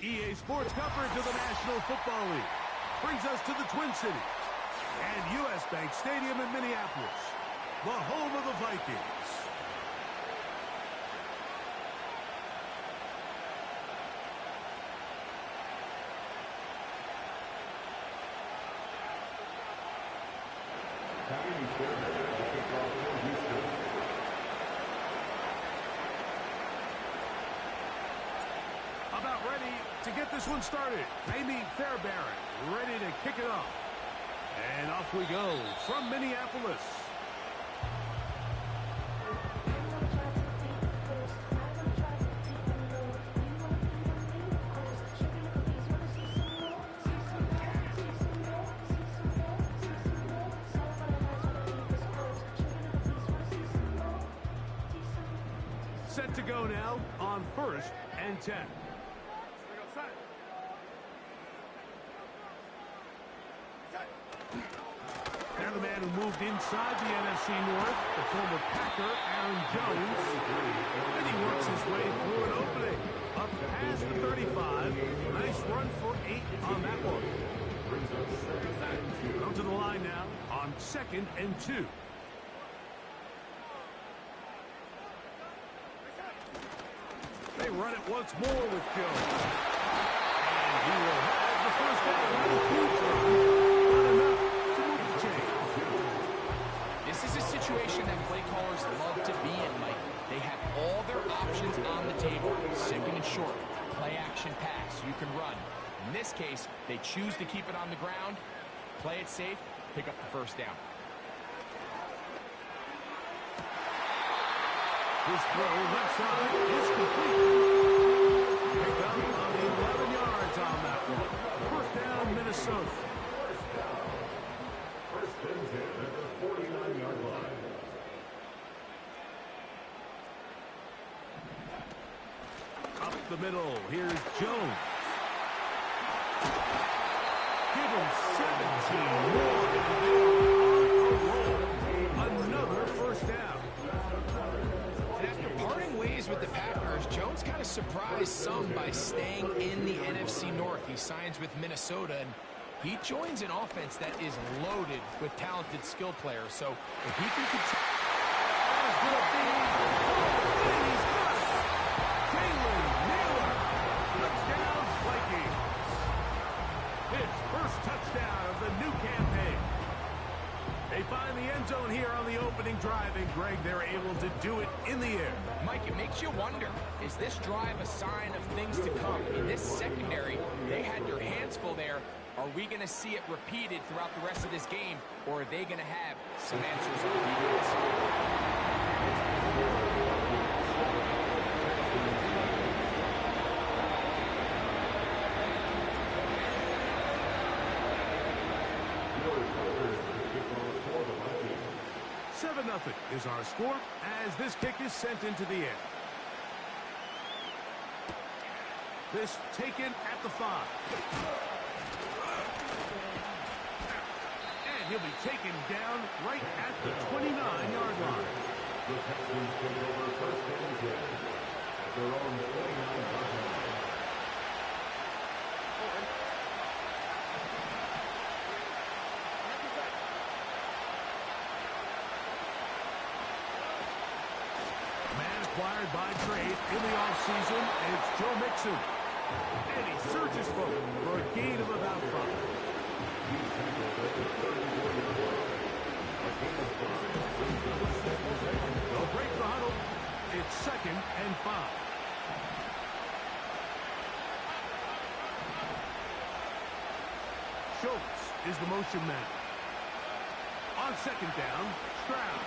EA Sports coverage of the National Football League brings us to the Twin Cities and U.S. Bank Stadium in Minneapolis, the home of the Vikings. About ready to get this one started. Amy Fairbairn ready to kick it off. And off we go from Minneapolis. Set to go now on 1st and 10. They're the man who moved inside the NFC North, the former Packer, Aaron Jones. And he works his way through an opening. Up past the 35. Nice run for 8 on that one. Come to the line now on 2nd and 2. They run it once more with Jones. And he will have the first down. Huge run. Not enough to move the chain. This is a situation that play callers love to be in, Mike. They have all their options on the table. 2nd and short, play action pass, you can run. In this case, they choose to keep it on the ground, play it safe, pick up the first down. His throw left side is complete. Pick up on 11 yards on that one. First down, Minnesota. First and 10 at the 49-yard line. Up the middle, here's Jones. Give him 17 more. Another first down. And after parting ways with the Packers, Jones kind of surprised some by staying in the NFC North. He signs with Minnesota, and he joins an offense that is loaded with talented skill players. So if he can continue... Touchdown, Vikings. His first touchdown of the new campaign. They find the end zone here on the opening drive, and Greg, they're able to do it in the air. Mike, it makes you wonder, is this drive a sign of things to come? In this secondary, they had their hands full there. Are we going to see it repeated throughout the rest of this game, or are they going to have some answers on defense? 7-0 is our score as this kick is sent into the air. This taken at the 5. And he'll be taken down right at the 29-yard line. The Texans take over first and 10 at their own 29-yard line. Acquired by trade in the offseason, it's Joe Mixon. And he surges forward for a gain of about 5. They'll break the huddle. It's 2nd and 5. Schultz is the motion man. On 2nd down, Stroud.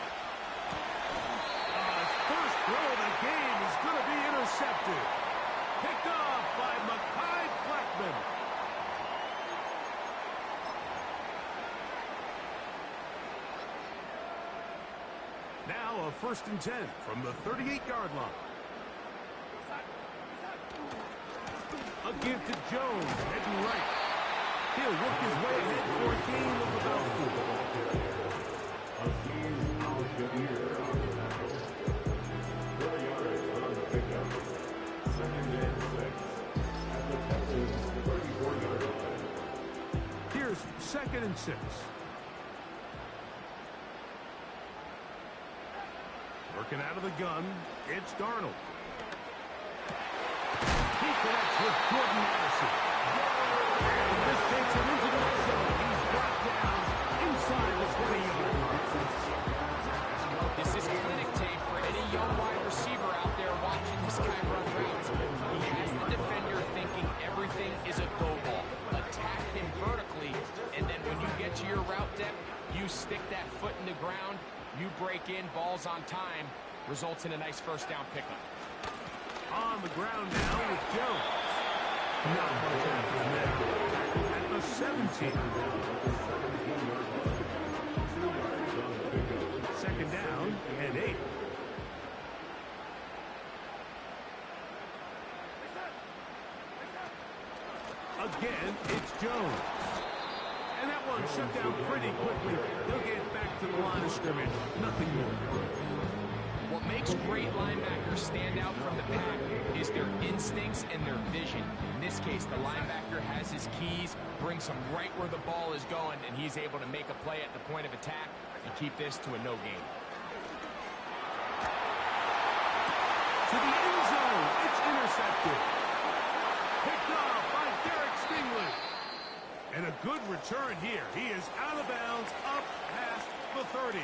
First throw of the game is going to be intercepted. First and 10 from the 38-yard line. A give to Jones, heading right. He'll work his way ahead for a gain of about 4. Here's 2nd and 6. Working out of the gun, it's Darnold. He connects with Jordan Addison. And this takes him into the red zone. He's brought down inside the 20-yard line. This is clinic tape for any young wide receiver out there watching this guy run routes. He has the defender thinking everything is a go ball. Attack him vertically, and then when you get to your route depth, you stick that foot in the ground, you break in, balls on time, results in a nice first down pickup. On the ground now with Jones. Not much after that. At the 17. 2nd down and 8. Again, it's Jones. And that one shut down pretty quickly. They'll get back to the line of scrimmage. Nothing more. What makes great linebackers stand out from the pack is their instincts and their vision. In this case, the linebacker has his keys, brings him right where the ball is going, and he's able to make a play at the point of attack and keep this to a no gain. To the end zone, it's intercepted. Picked off by Derek Stingley. And a good return here. He is out of bounds, up past the 30.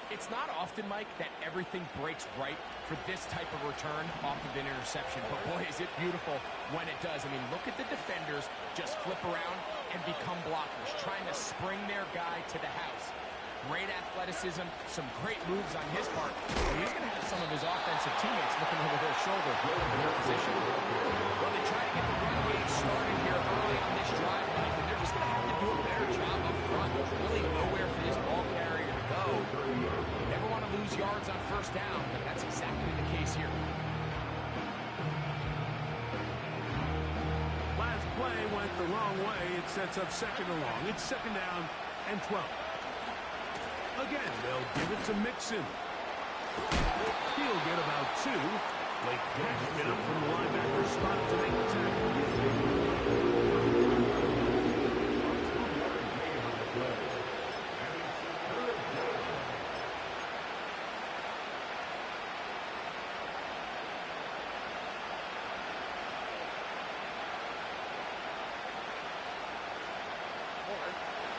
It's not often, Mike, that everything breaks right for this type of return off of an interception. But, boy, is it beautiful when it does. I mean, look at the defenders just flip around and become blockers, trying to spring their guy to the house. Great athleticism, some great moves on his part. He's going to have some of his offensive teammates looking over their shoulder in their position. Well, they try to get the run game started here early on this drive, Mike, and they're just going to have to do a better job up front. There's really nowhere for this ball carrier to go. You never want to lose yards on first down, but that's exactly the case here. Last play went the wrong way. It sets up 2nd and long. It's 2nd down and 12. Again, they'll give it to Mixon. He'll get about 2. Late catch it up from the linebacker spot to make the tackle.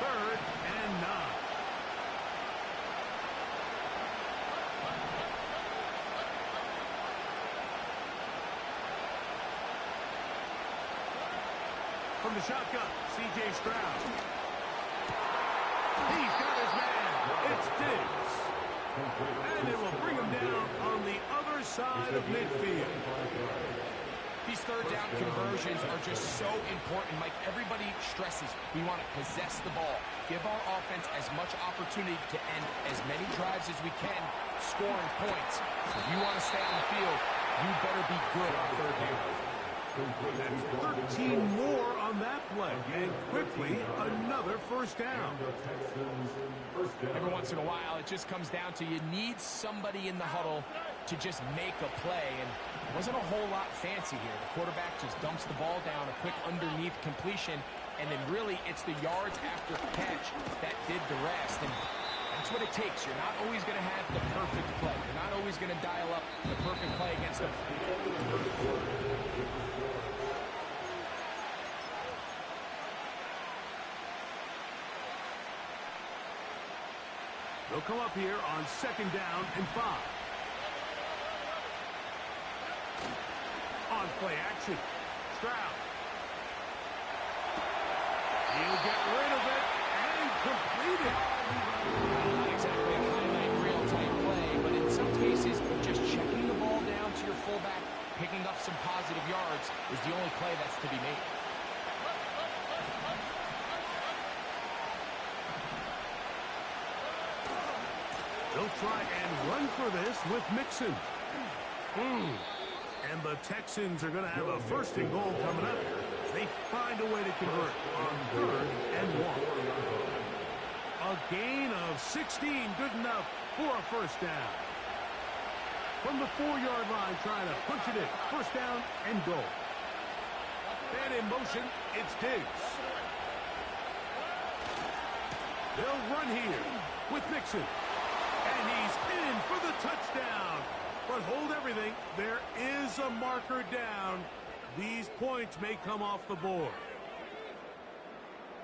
Third and 9. From the shotgun, C.J. Stroud. He's got his man. It's Diggs. And it will bring him down on the other side of midfield. These third down conversions are just so important, Mike. Everybody stresses we want to possess the ball, give our offense as much opportunity to end as many drives as we can, scoring points. If you want to stay on the field, you better be good on third down. That's 13 more on that play, and quickly another first down. Every once in a while, it just comes down to you need somebody in the huddle to just make a play, and it wasn't a whole lot fancy here. The quarterback just dumps the ball down, a quick underneath completion, and then really it's the yards after catch that did the rest. And that's what it takes. You're not always going to have the perfect play. You're not always going to dial up the perfect play against them. They'll come up here on 2nd down and 5. On play action, Stroud. He'll get rid of it and complete it. Not exactly a highlight reel type play, but in some cases, just checking the ball down to your fullback, picking up some positive yards is the only play that's to be made. They'll try and run for this with Mixon. And the Texans are going to have a first and goal coming up. They find a way to convert on 3rd and 1. A gain of 16, good enough for a first down. From the 4-yard line, trying to punch it in. First down and goal. And in motion, it's Diggs. They'll run here with Mixon. And he's in for the touchdown. But hold everything. There is a marker down. These points may come off the board.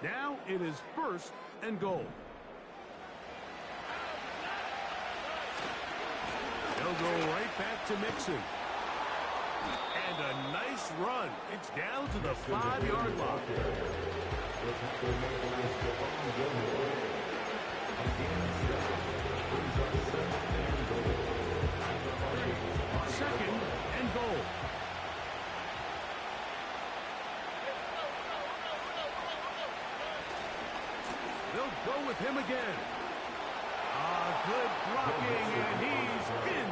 Now it is first and goal. They'll go right back to Mixon. And a nice run. It's down to the 5-yard line. Second and goal. They'll go with him again. Good blocking, and he's in.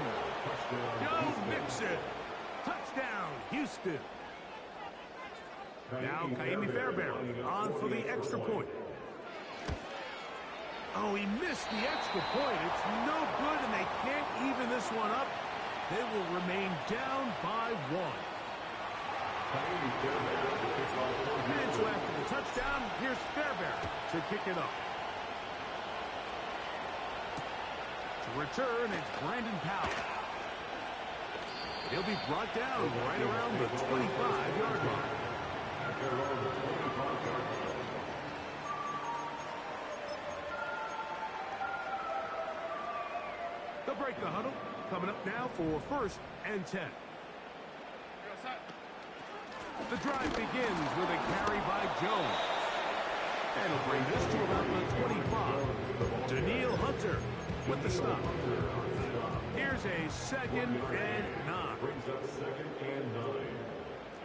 Joe Mixon. Touchdown, Houston. Now Kaimi Fairbairn on for the extra point. Oh, he missed the extra point. It's no good, and they can't even this one up. They will remain down by 1. And so after the touchdown, here's Fairbairn to kick it off. To return, it's Brandon Powell. He'll be brought down right around the 25-yard line. They'll break the huddle. Coming up now for first and 10. The drive begins with a carry by Jones. And he'll bring this to about the 25. Daniil Hunter with the stop. Here's a 2nd and 9. Brings up 2nd and 9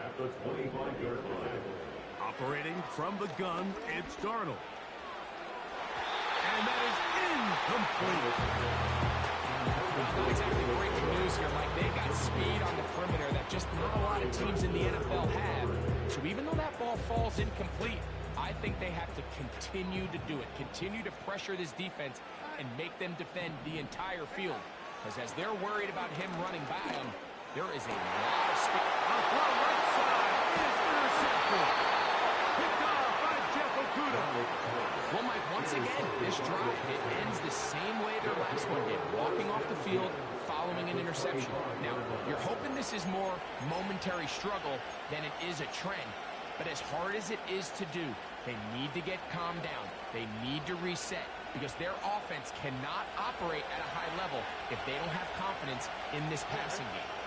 at the 25-yard line. Operating from the gun, it's Darnold. And that is incomplete. Not exactly breaking news here, Mike. They've got speed on the perimeter that just not a lot of teams in the NFL have. So even though that ball falls incomplete, I think they have to continue to do it. Continue to pressure this defense and make them defend the entire field. Because as they're worried about him running by them, there is a lot of speed. A throw right side is intercepted. Picked off by Jeff Okudah. Well, Mike, once again, this drive, it ends the same way their last one did. Walking off the field, following an interception. Now, you're hoping this is more momentary struggle than it is a trend. But as hard as it is to do, they need to get calmed down. They need to reset because their offense cannot operate at a high level if they don't have confidence in this passing game.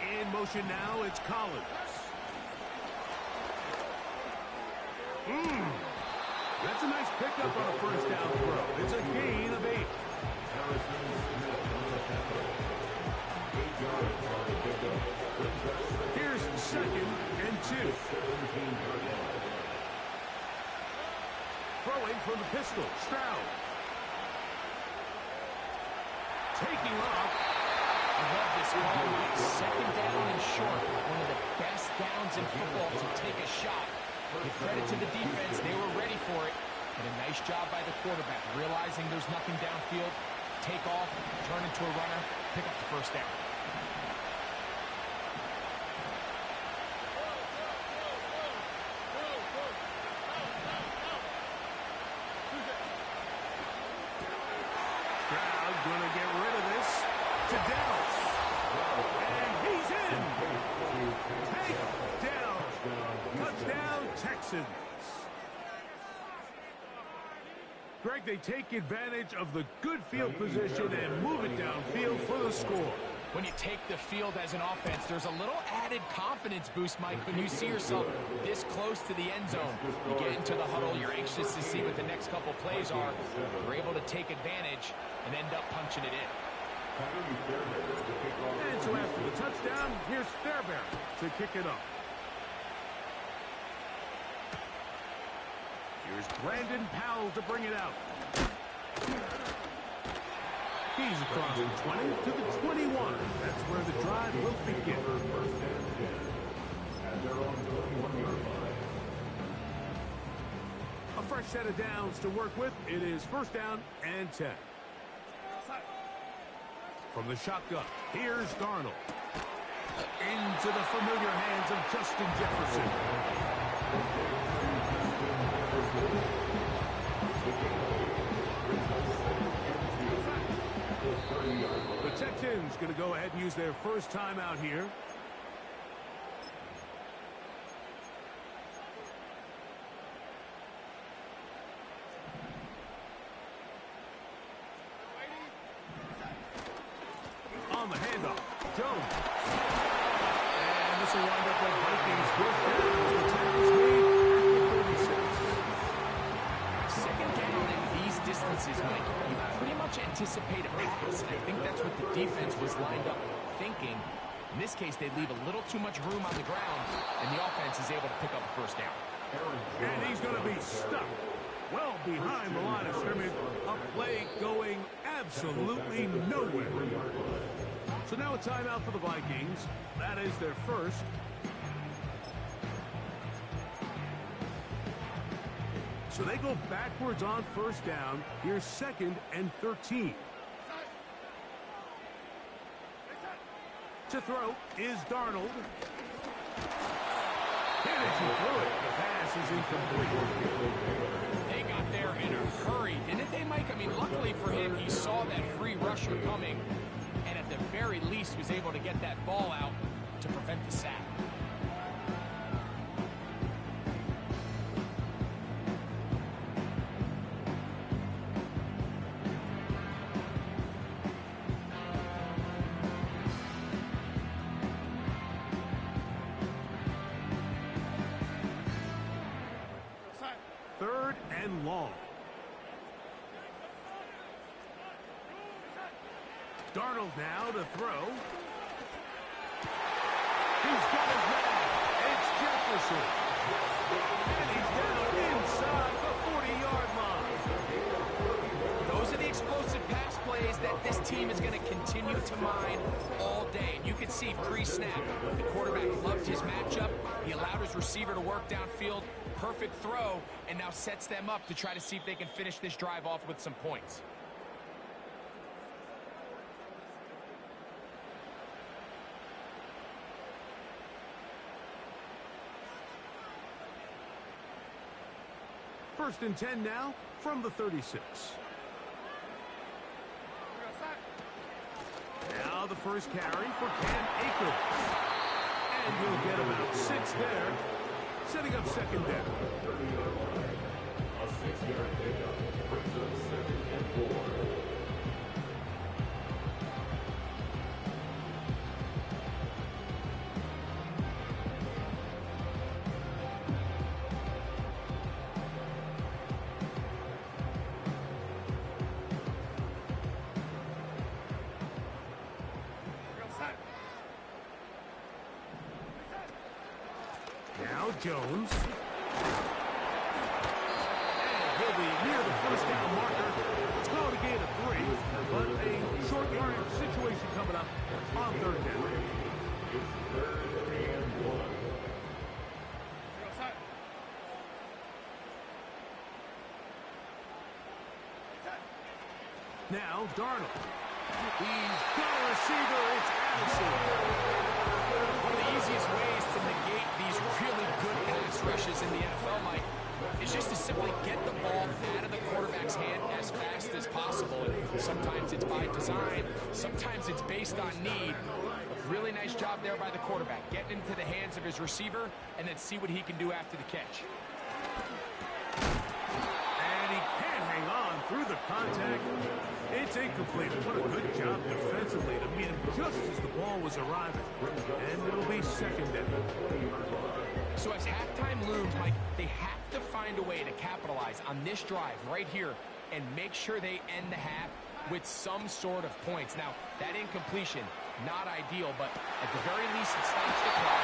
In motion now, it's Collins. That's a nice pickup on a first down throw. It's a gain of 8. Here's 2nd and 2. Throwing from the pistol, Stroud. Taking off. I love this call, Mike. 2nd down and short. One of the best downs in football to take a shot. Give credit to the defense. They were ready for it. And a nice job by the quarterback. Realizing there's nothing downfield. Take off, turn into a runner, pick up the first down. Stroud gonna get rid of this to Dallas. And he's in. Take down. Touchdown, Texans. Greg, they take advantage of the good field position and move it downfield for the score. When you take the field as an offense, there's a little added confidence boost, Mike, when you see yourself this close to the end zone. You get into the huddle, you're anxious to see what the next couple plays are. You're able to take advantage and end up punching it in. And so after the touchdown, here's Fairbairn to kick it off. Here's Brandon Powell to bring it out. He's across the 20 to the 21. That's where the drive will begin. A fresh set of downs to work with. It is first down and 10. From the shotgun, here's Darnold. Into the familiar hands of Justin Jefferson. The Texans going to go ahead and use their first timeout here. On the handoff, Jones. And this will wind up the Vikings first down as the Texans lead at the 36. Second down in these distances, Mike, you pretty much anticipate a pass, and I think that's what the defense was lined up thinking. In this case, they leave a little too much room on the ground, and the offense is able to pick up a first down. And he's going to be stuck well behind the line of scrimmage. A play going absolutely nowhere. So now a timeout for the Vikings. That is their first. So they go backwards on first down. Here's second and 13. To throw is Darnold. Hit it, he threw it. The pass is incomplete. They got there in a hurry, didn't they, Mike? I mean, luckily for him, he saw that free rusher coming, and at the very least was able to get that ball out to prevent the sack. Third and long. Darnold now to throw. He's got his man. It's Jefferson. And he's down inside the 40-yard line. Those are the explosive pass plays that this team is going to continue to mine all day. And you can see pre-snap, the quarterback loved his matchup. He allowed his receiver to work downfield. Perfect throw, and now sets them up to try to see if they can finish this drive off with some points. First and 10 now from the 36. Now the first carry for Cam Akers. And he'll get about 6 there. Setting up second down. A 6-yard pickup brings up second and 4. Now Jones. And he'll be near the first down marker. Let's call it a gain of 3, but a short yardage situation coming up on third down. It's third and 1. Now Darnold. He's got a receiver. It's Addison. One of the easiest ways to negate these really good pass rushes in the NFL, Mike, is just to simply get the ball out of the quarterback's hand as fast as possible. And sometimes it's by design, sometimes it's based on need. A really nice job there by the quarterback, getting into the hands of his receiver, and then see what he can do after the catch. And he can't hang on through the contact. It's incomplete. What a good job defensively to meet him just as the ball was arriving. And it'll be second down. So as halftime looms, Mike, they have to find a way to capitalize on this drive right here and make sure they end the half with some sort of points. Now, that incompletion, not ideal, but at the very least, it stops the clock.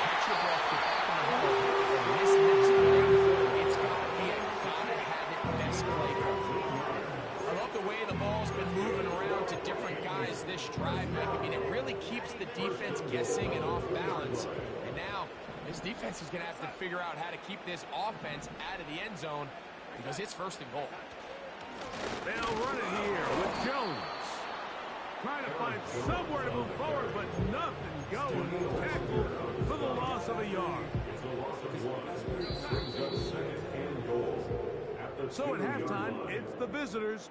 Catch your breath, get back in the hole. And this next play, it's got to be a gotta-have-it best play call. I love the way the ball's been moving around to different guys this drive, Mike. I mean, it really keeps the defense guessing and off balance. And now, this defense is going to have to figure out how to keep this offense out of the end zone because it's first and goal. They'll run it here with Jones. Trying to find somewhere to move forward, but nothing going. Tackle for the loss of a yard. It's a loss of 1. Brings up second and goal. So at halftime, it's the visitors,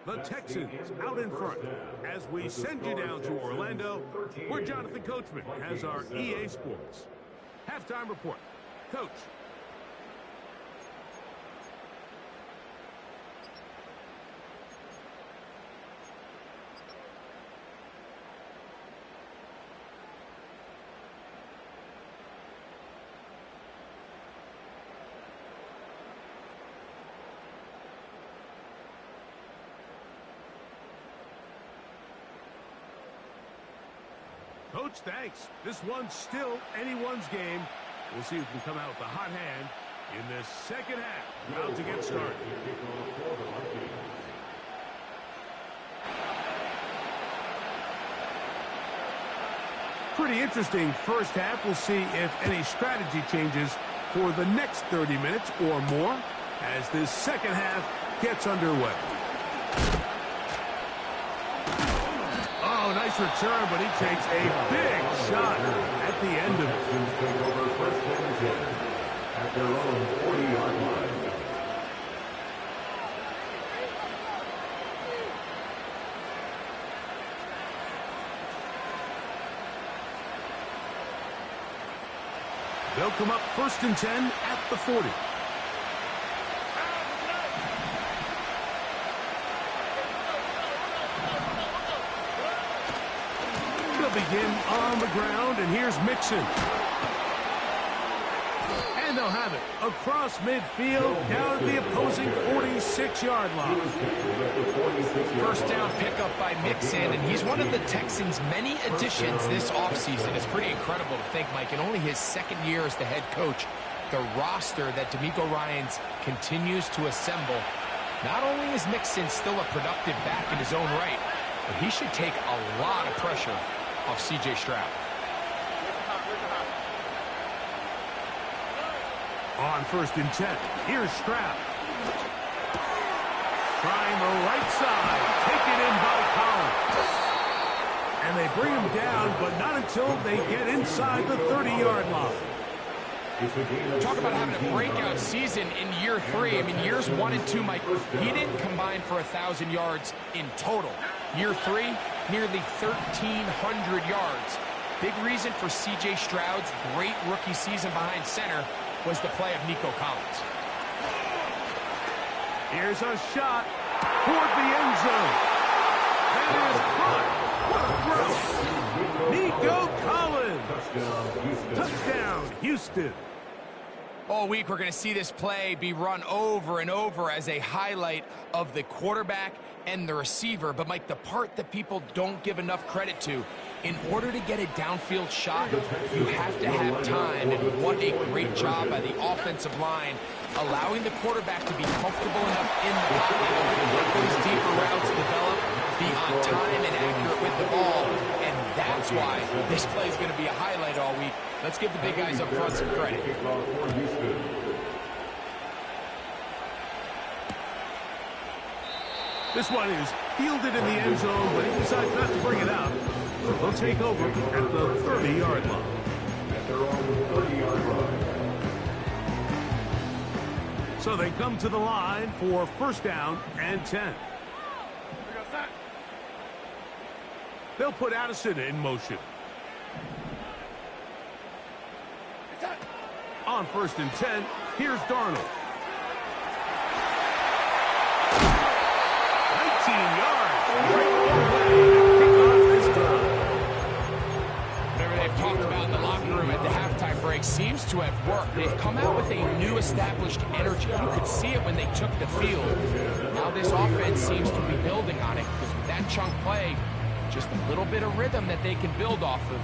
the Texans, out in front. As we send you down to Orlando, where Jonathan Coachman has our EA Sports halftime report. Coach. Coach, thanks. This one's still anyone's game. We'll see who can come out with a hot hand in this second half. About to get started. Pretty interesting first half. We'll see if any strategy changes for the next 30 minutes or more as this second half gets underway. Oh, nice return, but he takes a big shot at the end of it. Take over first and 10 at their own 40-yard line. They'll come up first and 10 at the 40. Begin on the ground, and here's Mixon. And they'll have it across midfield down at the opposing 46-yard line. First down pickup by Mixon, and he's one of the Texans' many additions this offseason. It's pretty incredible to think, Mike, in only his second year as the head coach, the roster that DeMeco Ryans continues to assemble. Not only is Mixon still a productive back in his own right, but he should take a lot of pressure off C.J. Stroud. On first and 10, here's Stroud. Trying the right side, taken in by Collins. And they bring him down, but not until they get inside the 30-yard line. Talk about having a breakout season in year 3. I mean, years 1 and 2, Mike, he didn't combine for 1,000 yards in total. Year 3, nearly 1,300 yards. Big reason for C.J. Stroud's great rookie season behind center was the play of Nico Collins. Here's a shot toward the end zone. That is caught. What a throw. Nico Collins. Touchdown, Houston. All week, we're going to see this play be run over and over as a highlight of the quarterback and the receiver. But, Mike, the part that people don't give enough credit to, in order to get a downfield shot, you have to have time. And what a great job by the offensive line, allowing the quarterback to be comfortable enough in the pocket, let those deeper routes develop, be on time and accurate with the ball. And that's why this play is going to be a highlight all week. Let's give the big guys up front some credit. This one is fielded in the end zone, but he decides not to bring it out. So they'll take over at the 30-yard line. At their own 30-yard line. So they come to the line for first down and 10. They'll put Addison in motion. On first and 10, here's Darnold. 19 yards. Whatever they've talked about in the locker room at the halftime break, tactic seems to have worked. They've come out with a new established energy. You could see it when they took the field. Now this offense seems to be building on it because with that chunk play, just a little bit of rhythm that they can build off of.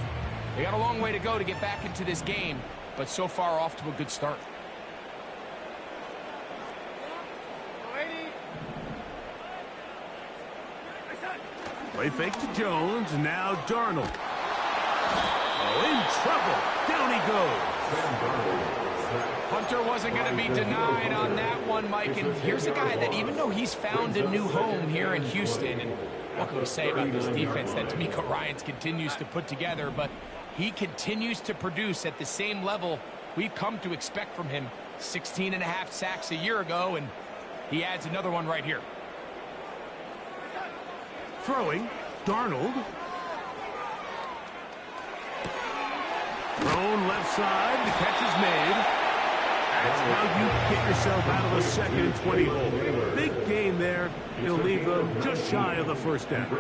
They got a long way to go to get back into this game, but so far off to a good start. Play fake to Jones, and now Darnold. Oh, in trouble. Down he goes. Hunter wasn't going to be denied on that one, Mike. And here's a guy that even though he's found a new home here in Houston, and what can we say about this defense that D'Amico Ryans continues to put together, but he continues to produce at the same level we've come to expect from him. 16.5 sacks a year ago, and he adds another one right here. Throwing, Darnold. Thrown left side, the catch is made. That's how you get yourself out of a 2nd and 20 hole. Big gain there. He'll leave them just shy of the first down.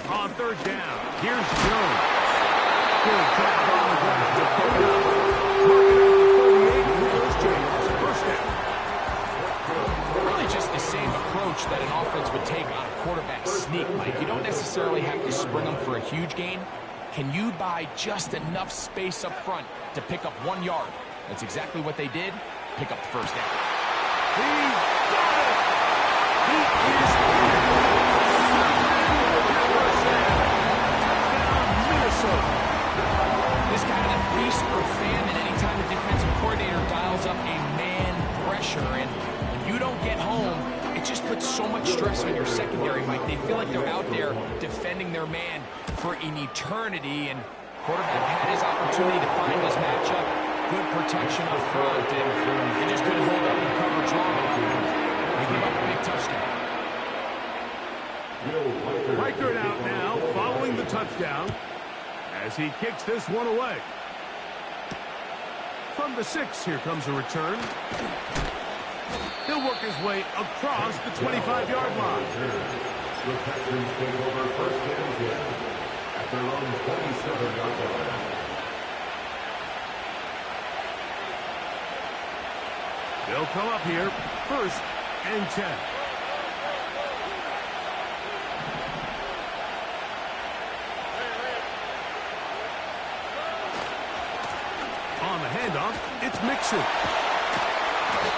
On 3rd down, here's Jones. Good job on the ground to pick it up. Marking out the 38, here goes James. First down. Really just the same approach that an offense would take on a quarterback sneak, Mike. You don't necessarily have to spring them for a huge gain. Can you buy just enough space up front to pick up 1 yard? That's exactly what they did. Pick up the first down. He's got it! He is touchdown, Minnesota. This kind of feast or famine anytime the defensive coordinator dials up a man pressure, and when you don't get home, it just puts so much stress on your secondary, Mike. They feel like they're out there defending their man for an eternity, and quarterback had his opportunity to find his matchup. Good protection up front, and they just couldn't hold up in coverage long enough. They give up a big touchdown. Reichert out now, following the touchdown, as he kicks this one away. From the 6, here comes a return. He'll work his way across the 25-yard line. The Texans take over 1st and 10 at their own 27-yard line. They'll come up here, 1st and 10. On the handoff, it's Mixon.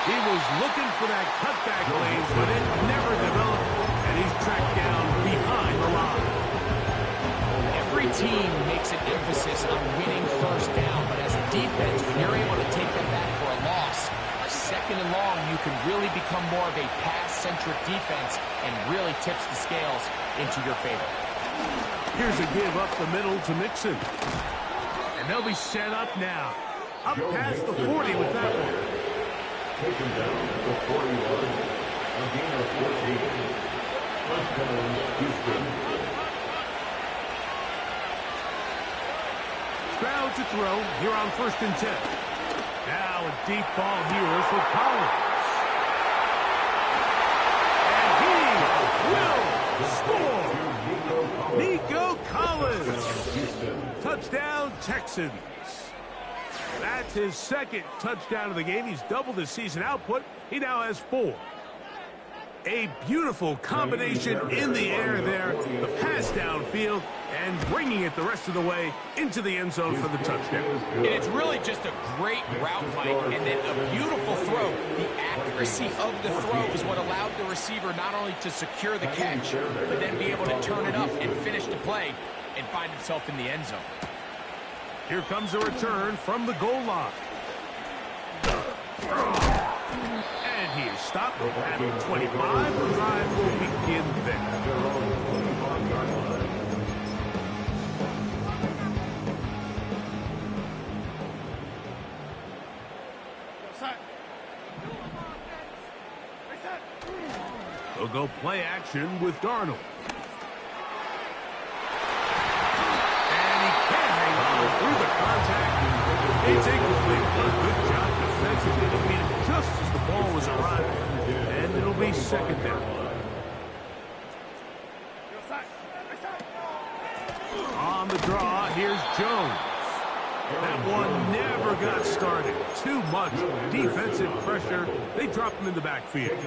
He was looking for that cutback lane, but it never developed, and he's tracked down behind the line. Every team makes an emphasis on winning 1st down, but as a defense, when you're able to take them back for a loss, 2nd and long, you can really become more of a pass-centric defense and really tips the scales into your favor. Here's a give up the middle to Mixon. And they'll be set up now. Up past the 40 with that one. Taken down at the 41. A gain of 14. First down, Houston. Stroud to throw here on 1st and 10. Now a deep ball here for Collins. And he will score. Nico Collins. Touchdown, Texans. That's his 2nd touchdown of the game. He's doubled his season output. He now has 4. A beautiful combination in the air there. The pass downfield and bringing it the rest of the way into the end zone for the touchdown. And it's really just a great route, Mike, and then a beautiful throw. The accuracy of the throw is what allowed the receiver not only to secure the catch, but then be able to turn it up and finish the play and find himself in the end zone. Here comes a return from the goal line. And he is stopped at 25. The drive will begin there. They'll go play action with Darnold. Through the contact, it's incomplete. A good job defensively to beat him just as the ball was arriving. And it'll be 2nd down. On On the draw, here's Jones. That one never got started. Too much defensive pressure. They dropped him in the backfield.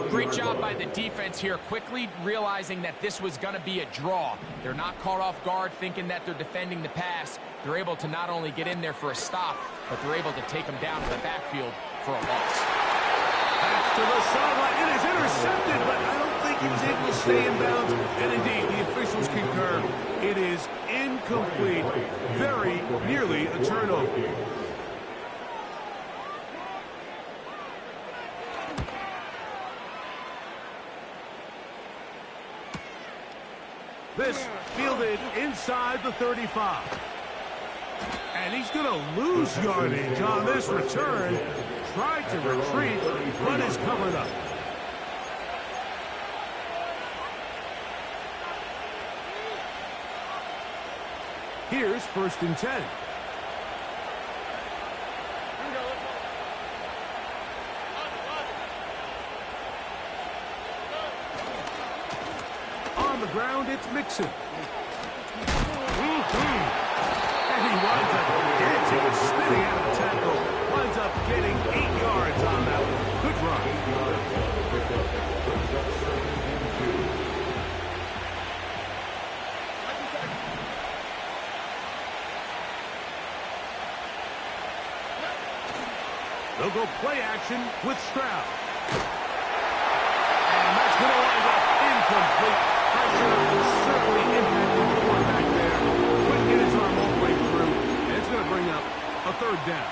Great job by the defense here, quickly realizing that this was going to be a draw. They're not caught off guard thinking that they're defending the pass. They're able to not only get in there for a stop, but they're able to take him down to the backfield for a loss. Back to the sideline. It is intercepted, but I don't think he was able to stay in bounds. And indeed, the officials concur. It is incomplete. Very nearly a turnover. This fielded inside the 35. And he's going to lose yardage on this return. Tried to retreat, but is covered up. Here's 1st and 10. On the ground, it's Mixon. And he winds up dancing and spinning out of the tackle. Winds up getting 8 yards on that one. Good run. They'll go play action with Stroud. And that's going to wind up incomplete. Pressure certainly impacted the quarterback there. Couldn't get his arm all the way through. And it's going to bring up a 3rd down.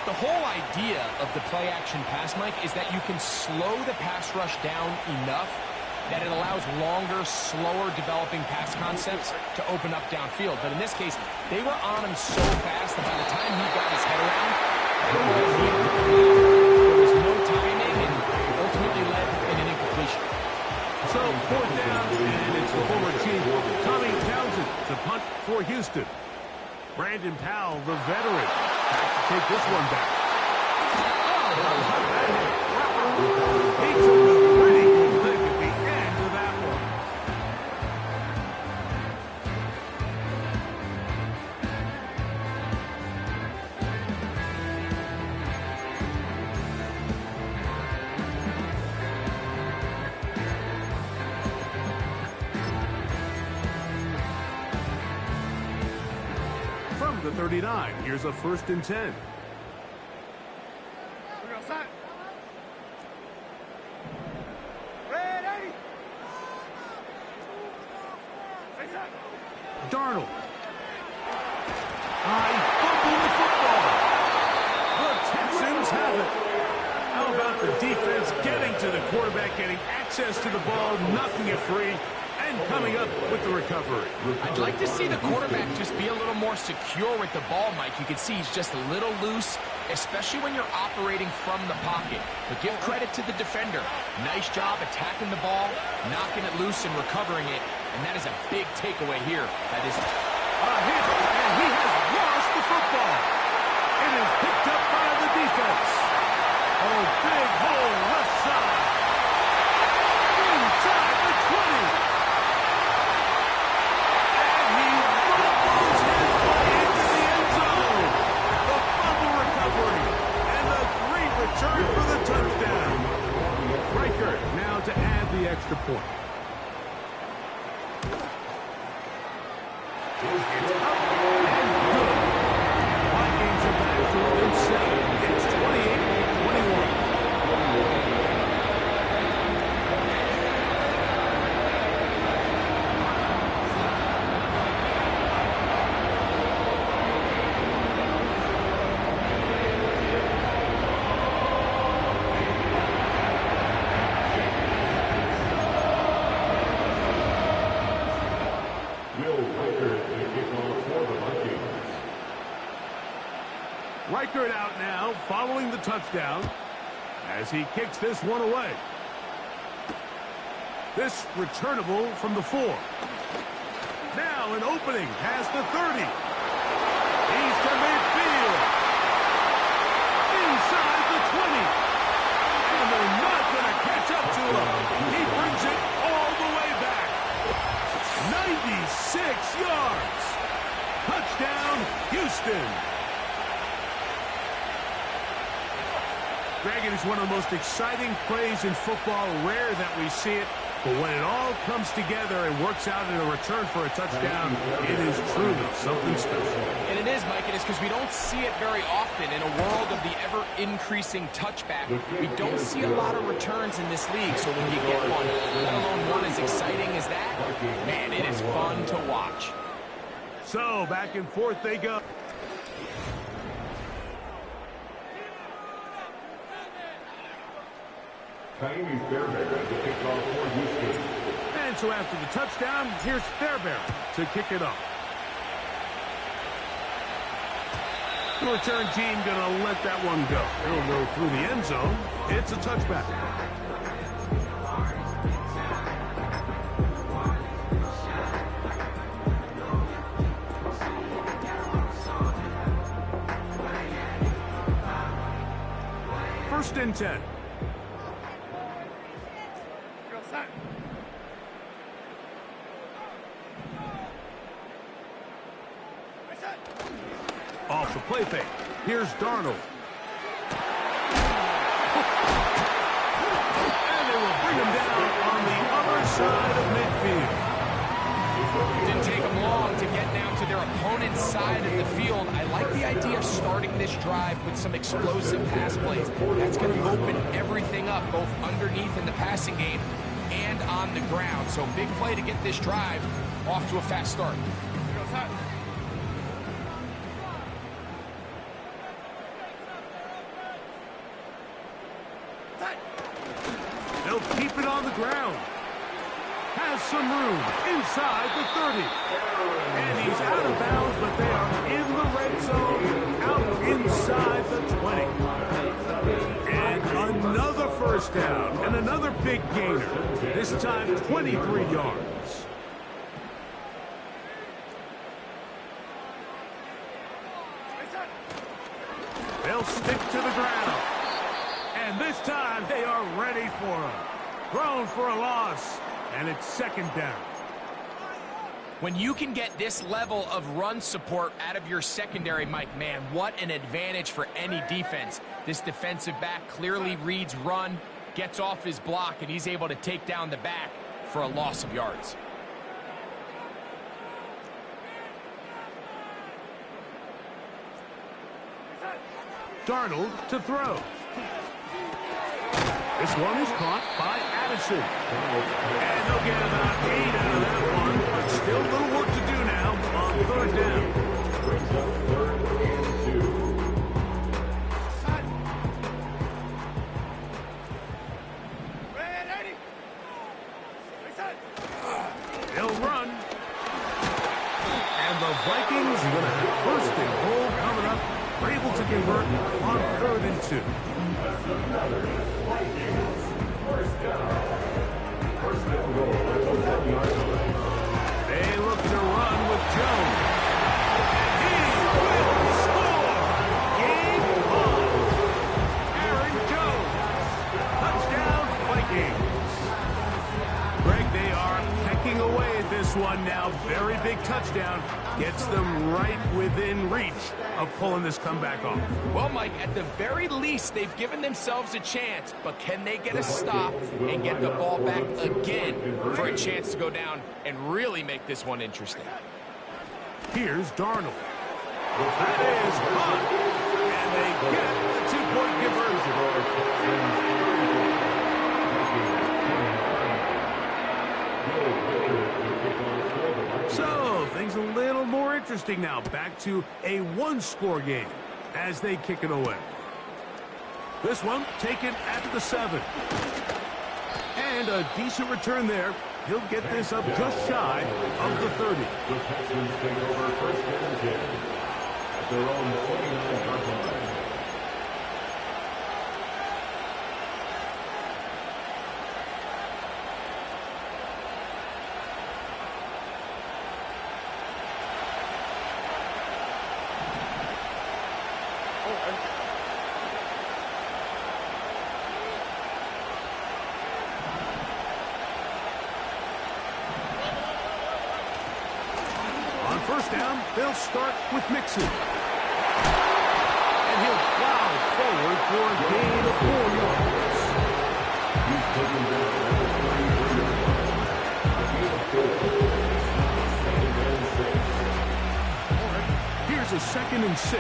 The whole idea of the play action pass, Mike, is that you can slow the pass rush down enough that it allows longer, slower developing pass concepts to open up downfield. But in this case, they were on him so fast that by the time he got his head around, there was no timing and ultimately led in an incompletion. So 4th down, and it's the former Chief, Tommy Townsend, to punt for Houston. Brandon Powell, the veteran, back to take this one back. He took a pretty good lick at the end of that one. From the 39, here's a 1st and 10. Darnold. He fumbled the football. The Texans have it. How about the defense getting to the quarterback, getting access to the ball, knocking it free, and coming up with the recovery. I'd like to see the quarterback just be a little more secure with the ball, Mike. You can see he's just a little loose, especially when you're operating from the pocket. But give credit to the defender. Nice job attacking the ball, knocking it loose and recovering it. And that is a big takeaway here. That is a hit, and he has lost the football. It is picked up by the defense. Oh, big hole left side. Inside the 20. And he rumbles his way into the end zone. The fumble recovery. And the great return for the touchdown. Riker now to add the extra point. It's up and good. Vikings are back to within 7. It's 28-21. Reichert out now, following the touchdown, as he kicks this one away. This returnable from the 4. Now an opening past the 30. He's to midfield. Inside the 20. And they're not going to catch up to him. He brings it all the way back. 96 Houston. Greg, it is one of the most exciting plays in football. Rare that we see it, but when it all comes together and works out in a return for a touchdown, it is truly something special. And it is, Mike. It is because we don't see it very often in a world of the ever-increasing touchback. We don't see a lot of returns in this league, so when you get one, let alone one as exciting as that, man, it is fun to watch. So, back and forth they go. And so after the touchdown, here's Fairbairn to kick it off. The return team going to let that one go. It'll go through the end zone. It's a touchback. First and 10. Off the play fake. Here's Darnold. And they will bring him down on the other side of midfield. Didn't take them long to get down to their opponent's side of the field. I like the idea of starting this drive with some explosive pass plays. That's going to open everything up, both underneath in the passing game and on the ground. So big play to get this drive off to a fast start. They'll keep it on the ground. Has some room inside the 30. And he's out of bounds, but they are in the red zone, out inside the 20. And another first down, and another big gainer. This time 23 yards. They'll stick to the ground. And this time they are ready for him. Thrown for a loss. And it's second down. When you can get this level of run support out of your secondary, Mike, man, what an advantage for any defense. This defensive back clearly reads run, gets off his block, and he's able to take down the back for a loss of yards. Darnold to throw. This one is caught by Addison. And they'll get about 8 out of that one, but still a little work to do now on third down. They'll run. And the Vikings are going to have first and goal coming up. We're able to convert on 3rd and 2. They look to run with Jones. He will score! Game on! Aaron Jones. Touchdown, Vikings. Greg, they are pecking away at this one now. Very big touchdown. Gets them right within reach of pulling this comeback off. Well, Mike, at the very least, they've given themselves a chance, but can they get a stop and get the ball back again for a chance to go down and really make this one interesting? Here's Darnold. That is caught, and they get the 2-point conversion. So, things a little more interesting now. Back to a one-score game as they kick it away. This one taken at the 7. And a decent return there. He'll get this up just shy of the 30. The Texans take over first and 10 at their own 29-yard line. first down, they'll start with Mixon. And he'll plow forward for a gain of 4 yards. He's taken down at the 33-yard line. Gain of 4. Second and 6. All right, here's a 2nd and 6.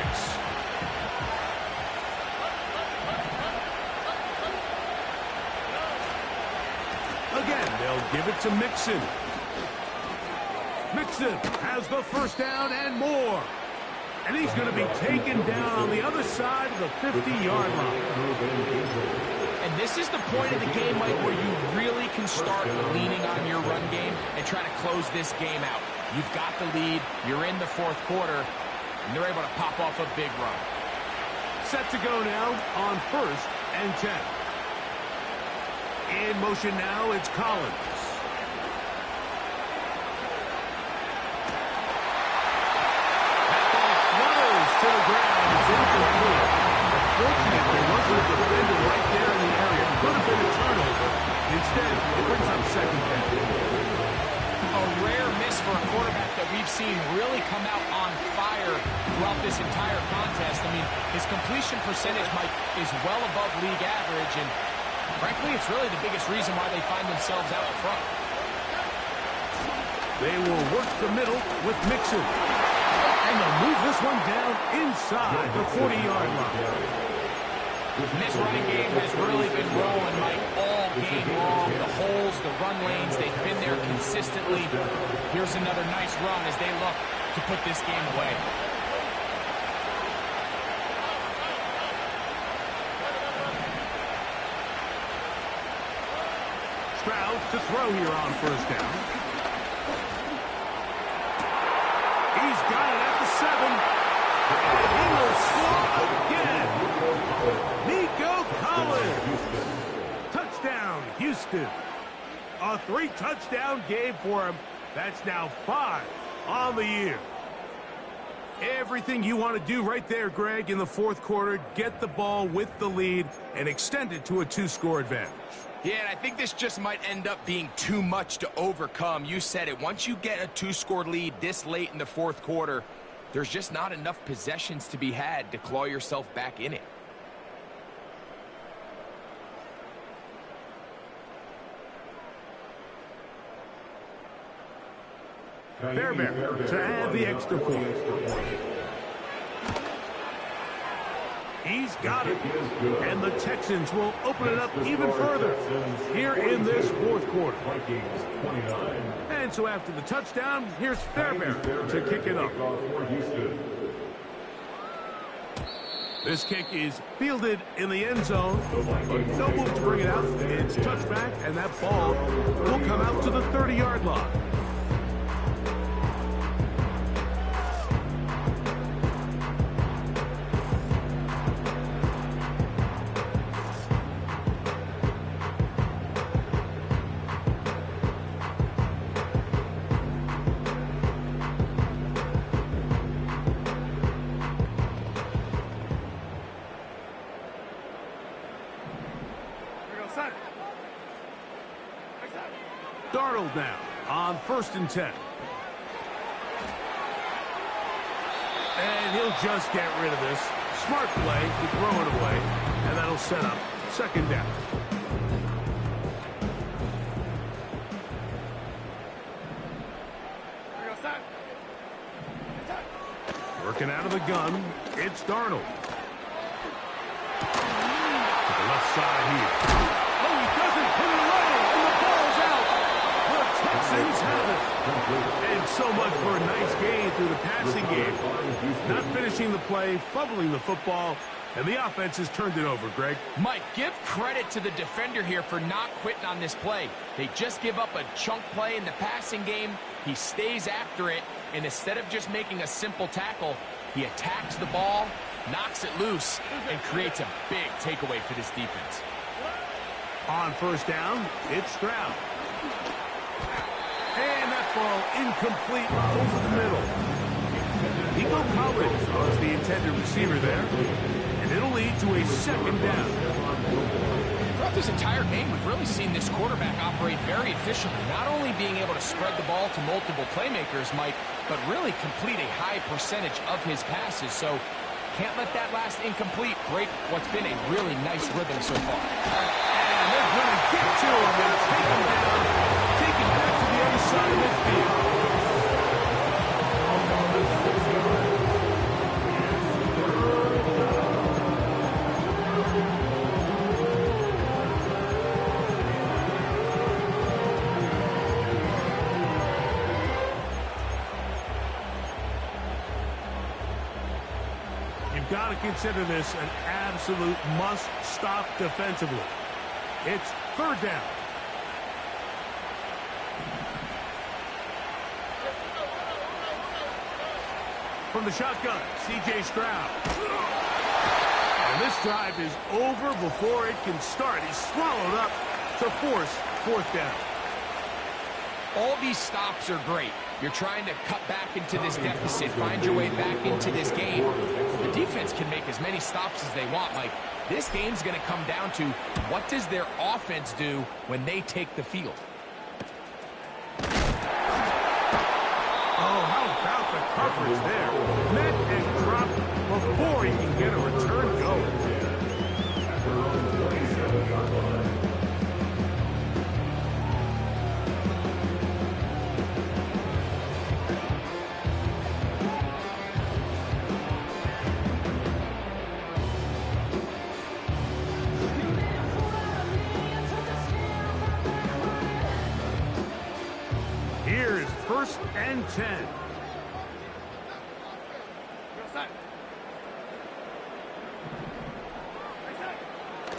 Again, they'll give it to Mixon. Mixon has the first down and more. And he's going to be taken down on the other side of the 50-yard line. And this is the point of the game, Mike, where you really can start leaning on your run game and trying to close this game out. You've got the lead, you're in the fourth quarter, and they're able to pop off a big run. Set to go now on 1st and 10. In motion now, it's Collins. To the ground, it's incomplete. Fortunate there wasn't a defender right there in the area. Could have been a turnover. Instead, it brings up 2nd down. A rare miss for a quarterback that we've seen really come out on fire throughout this entire contest. I mean, his completion percentage, Mike, is well above league average, and frankly, it's really the biggest reason why they find themselves out front. They will work the middle with Mixon. And they'll move this one down inside the 40-yard line. This running game has really been rolling, Mike, all game long. The holes, the run lanes, they've been there consistently. Here's another nice run as they look to put this game away. Stroud to throw here on 1st down. He's got it at the 7. And he will score again. Nico Collins. Touchdown, Houston. A 3-touchdown game for him. That's now 5 on the year. Everything you want to do right there, Greg, in the fourth quarter. Get the ball with the lead and extend it to a 2-score advantage. Yeah, and I think this just might end up being too much to overcome. You said it. Once you get a 2-score lead this late in the fourth quarter, there's just not enough possessions to be had to claw yourself back in it. Fairbairn to add the extra point. He's got it. And the Texans will open it up even further here in this fourth quarter. And so after the touchdown, here's Fairbairn to kick it up. This kick is fielded in the end zone. No move to bring it out. It's touchback, and that ball will come out to the 30-yard line. Darnold now on 1st and 10. And he'll just get rid of this. Smart play to throw it away, and that'll set up 2nd down. Working out of the gun, it's Darnold. To the left side here. Oh, he doesn't put it away, and the ball's out. The Texans have it. And so much for a nice gain through the passing game. Not finishing the play, fumbling the football, and the offense has turned it over, Greg. Mike, give credit to the defender here for not quitting on this play. They just give up a chunk play in the passing game. He stays after it, and instead of just making a simple tackle, he attacks the ball, knocks it loose, and creates a big takeaway for this defense. On 1st down, it's Stroud. And that ball incomplete over the middle. Nico Collins was the intended receiver there. And it'll lead to a 2nd down. Throughout this entire game, we've really seen this quarterback operate very efficiently, not only being able to spread the ball to multiple playmakers, Mike, but really complete a high percentage of his passes. So can't let that last incomplete break what's been a really nice rhythm so far. And they're going to get to him and take him down. Take him back to the other side of midfield. You've got to consider this an absolute must-stop defensively. It's third down. From the shotgun, C.J. Stroud. And this drive is over before it can start. He's swallowed up to force fourth down. All these stops are great. You're trying to cut back into this deficit, find your way back into this game. The defense can make as many stops as they want, Mike. This game's going to come down to what does their offense do when they take the field. Oh, how about the coverage there? Met and dropped before he can get a return going. Here's 1st and 10.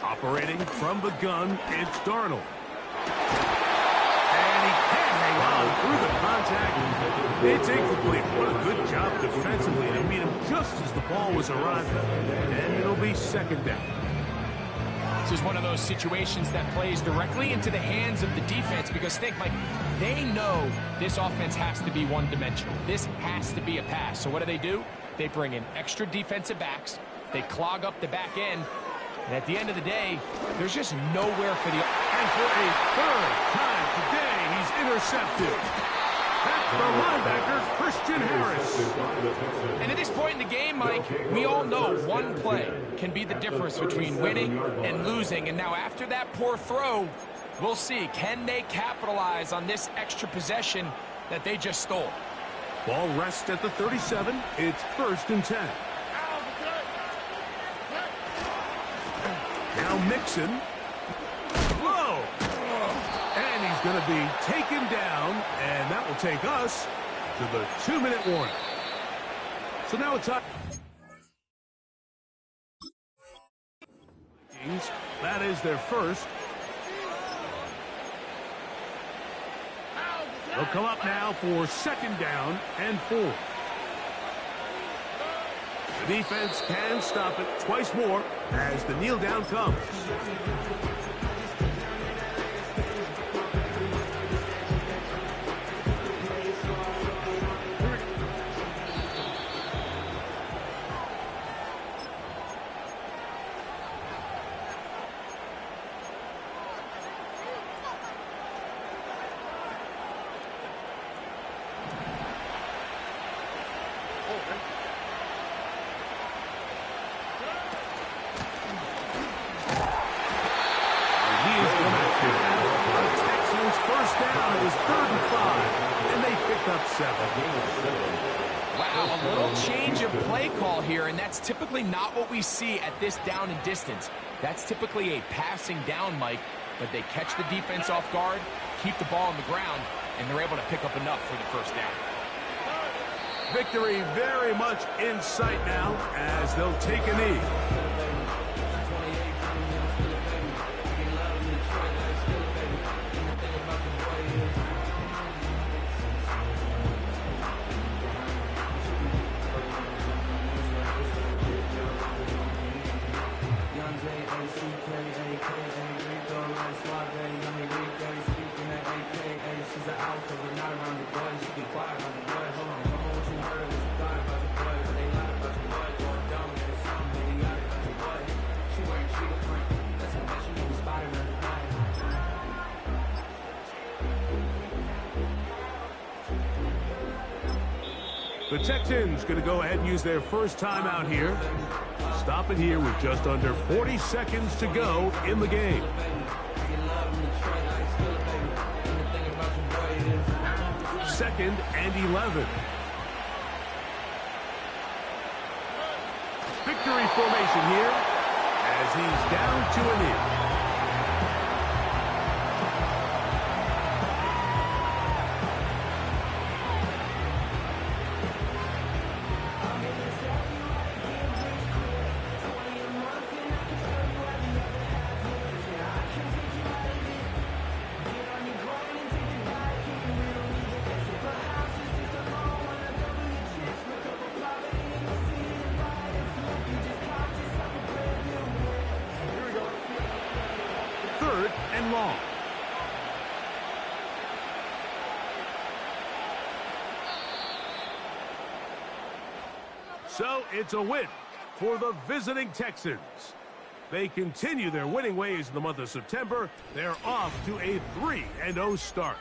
Operating from the gun, it's Darnold. And he can't hang on through the contact. It's incomplete. What a good job defensively to meet him just as the ball was arriving. And it'll be second down. This is one of those situations that plays directly into the hands of the defense because think, Mike, they know this offense has to be one-dimensional. This has to be a pass. So what do? They bring in extra defensive backs. They clog up the back end. And at the end of the day, there's just nowhere for the... And for a third time today, he's intercepted. That's the linebacker, Christian Harris. And at this point in the game, Mike, we all know one play can be the difference between winning and losing. And now after that poor throw, we'll see, can they capitalize on this extra possession that they just stole? Ball rests at the 37. It's 1st and 10. Now Mixon. Whoa! And he's going to be taken down, and that will take us to the 2-minute warning. So now it's up. That is their first. They'll come up now for 2nd down and 4. The defense can stop it twice more as the kneel down comes. Wow, a little change of play call here, and that's typically not what we see at this down and distance. That's typically a passing down, Mike, but they catch the defense off guard, keep the ball on the ground, and they're able to pick up enough for the first down. Victory very much in sight now as they'll take a knee. The Texans going to go ahead and use their first timeout here. Stop it here with just under 40 seconds to go in the game. Second and 11. Victory formation here as he's down to a knee. Third and long. So it's a win for the visiting Texans. They continue their winning ways in the month of September. They're off to a 3-0 start.